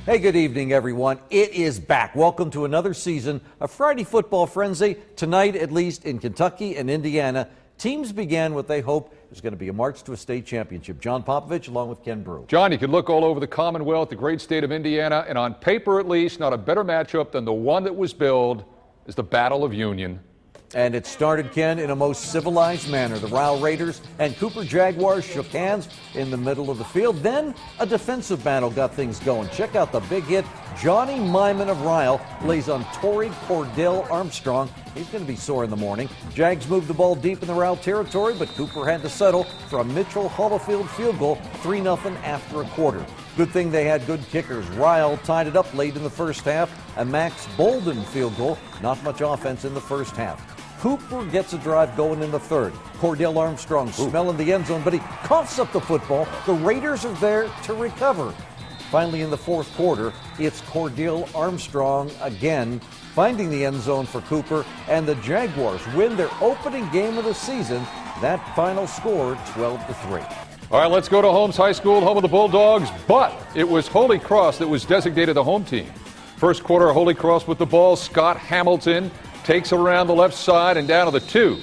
Hey, good evening, everyone. It is back. Welcome to another season of Friday Football Frenzy. Tonight, at least in Kentucky and Indiana, teams began what they hope is going to be a march to a state championship. John Popovich along with Ken Brew. John, you can look all over the Commonwealth, the great state of Indiana, and on paper at least, not a better matchup than the one that was billed as the Battle of Union. And it started, Ken, in a most civilized manner. The Ryle Raiders and Cooper Jaguars shook hands in the middle of the field. Then a defensive battle got things going. Check out the big hit. Johnny Myman of Ryle lays on Torrey Cordell Armstrong. He's going to be sore in the morning. Jags moved the ball deep in the Ryle territory, but Cooper had to settle for a Mitchell Hollifield field goal, 3-0 after a quarter. Good thing they had good kickers. Ryle tied it up late in the first half. A Max Bolden field goal. Not much offense in the first half. Cooper gets a drive going in the third. Cordell Armstrong smelling the end zone, but he coughs up the football. The Raiders are there to recover. Finally, in the fourth quarter, it's Cordell Armstrong again, finding the end zone for Cooper, and the Jaguars win their opening game of the season. That final score, 12-3. All right, let's go to Holmes High School, home of the Bulldogs, but it was Holy Cross that was designated the home team. First quarter, Holy Cross with the ball. Scott Hamilton takes it around the left side and down to the 2.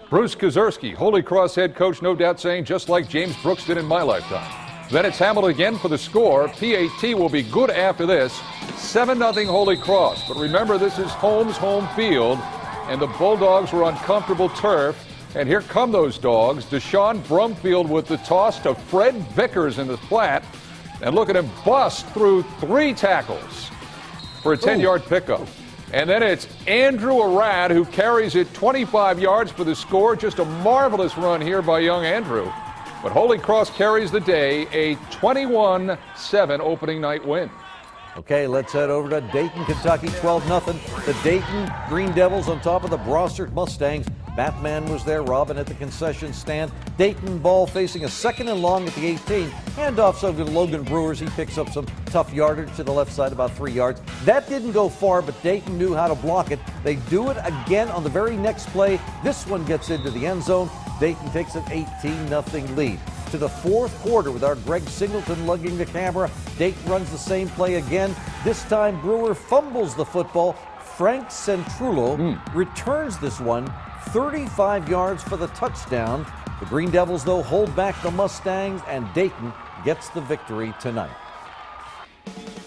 Bruce Kazerski, Holy Cross head coach, no doubt saying just like James Brooks did in my lifetime. Then it's Hamilton again for the score. PAT will be good after this. 7-0 Holy Cross. But remember, this is Holmes' home field, and the Bulldogs were on comfortable turf. And here come those dogs. Deshaun Brumfield with the toss to Fred Vickers in the flat. And look at him bust through 3 tackles for a 10-yard pickup. And then it's Andrew Arad who carries it 25 yards for the score. Just a marvelous run here by young Andrew. But Holy Cross carries the day, a 21-7 opening night win. Okay, let's head over to Dayton, Kentucky, 12-0. The Dayton Green Devils on top of the Brossard Mustangs. Batman was there, Robin at the concession stand. Dayton ball facing a 2nd and long at the 18. Handoffs over to Logan Brewers. He picks up some tough yardage to the left side, about 3 yards. That didn't go far, but Dayton knew how to block it. They do it again on the very next play. This one gets into the end zone. Dayton takes an 18-0 lead. To the fourth quarter with our Greg Singleton lugging the camera. Dayton runs the same play again. This time Brewer fumbles the football. Frank Centrullo returns this one 35 yards for the touchdown. The Green Devils, though, hold back the Mustangs, and Dayton gets the victory tonight.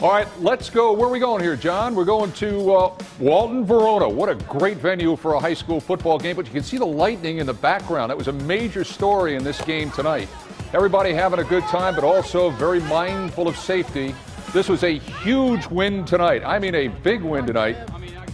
All right, let's go. Where are we going here, John? We're going to Wheaton, Verona. What a great venue for a high school football game, but you can see the lightning in the background. That was a major story in this game tonight. Everybody having a good time, but also very mindful of safety. This was a huge win tonight. I mean, a big win tonight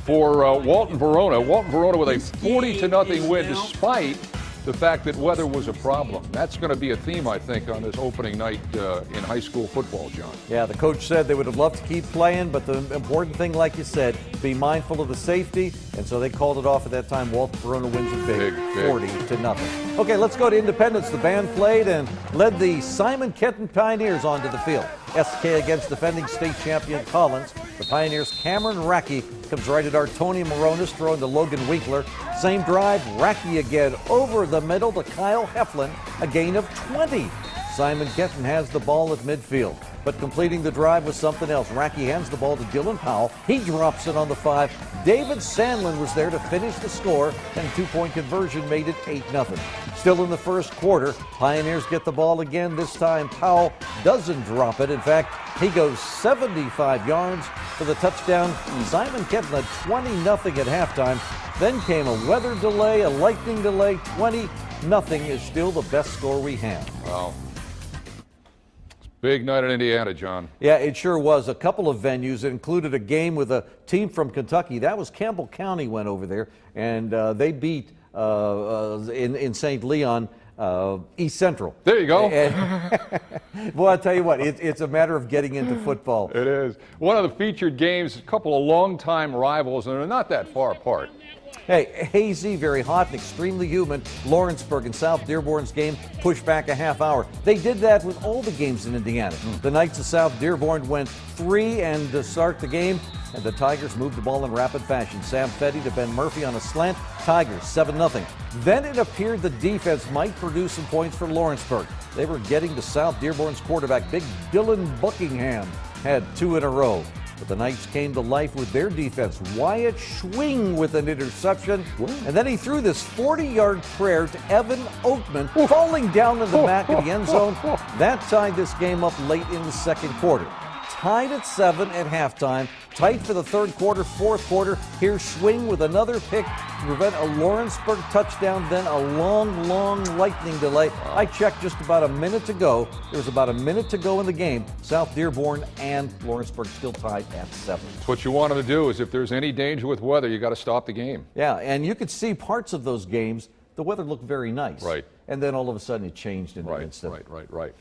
for Wheaton, Verona. Wheaton, Verona with a 40-0 win, despite the fact that weather was a problem. That's going to be a theme, I think, on this opening night in high school football, John. Yeah, the coach said they would have loved to keep playing, but the important thing, like you said, be mindful of the safety, and so they called it off at that time. Wheaton, Verona wins it big. 40-0. Okay, let's go to Independence. The band played and led the Simon Kenton Pioneers onto the field. SK against defending state champion Collins. The Pioneers' Cameron Racky comes right at our Tony Moronis, throwing to Logan Winkler. Same drive, Racky again over the middle to Kyle Heflin, a gain of 20. Simon Kenton has the ball at midfield, but completing the drive was something else. Racky hands the ball to Dylan Powell. He drops it on the 5. David Sandlin was there to finish the score, and a 2-point conversion made it 8-0. Still in the first quarter, Pioneers get the ball again. This time Powell doesn't drop it. In fact, he goes 75 yards for the touchdown. Simon Kenton led 20-0 at halftime. Then came a weather delay, a lightning delay. 20-0 is still the best score we have. Wow. Big night in Indiana, John. Yeah, it sure was. A couple of venues. It included a game with a team from Kentucky. That was Campbell County went over there, and they beat in St. Leon East Central. There you go. Boy, I'll tell you what, it's a matter of getting into football. It is. One of the featured games, a couple of longtime rivals, and they're not that far apart. Hey, hazy, very hot, and extremely humid. Lawrenceburg and South Dearborn's game pushed back a half hour. They did that with all the games in Indiana. The Knights of South Dearborn went 3 and to start the game, and the Tigers moved the ball in rapid fashion. Sam Fetty to Ben Murphy on a slant. Tigers 7-0. Then it appeared the defense might produce some points for Lawrenceburg. They were getting to South Dearborn's quarterback, big Dylan Buckingham. had 2 in a row. But the Knights came to life with their defense. Wyatt Schwing with an interception. And then he threw this 40-yard prayer to Evan Oatman, falling down in the back of the end zone. That tied this game up late in the second quarter. Tied at 7 at halftime. Tight for the third quarter, fourth quarter. Here's Schwing with another pick to prevent a Lawrenceburg touchdown, then a long, long lightning delay. I checked just about a minute to go. There was about a minute to go in the game. South Dearborn and Lawrenceburg still tied at 7. That's what you wanted to do, is if there's any danger with weather, you got to stop the game. Yeah, and you could see parts of those games, the weather looked very nice. Right. And then all of a sudden it changed in an instant. Right.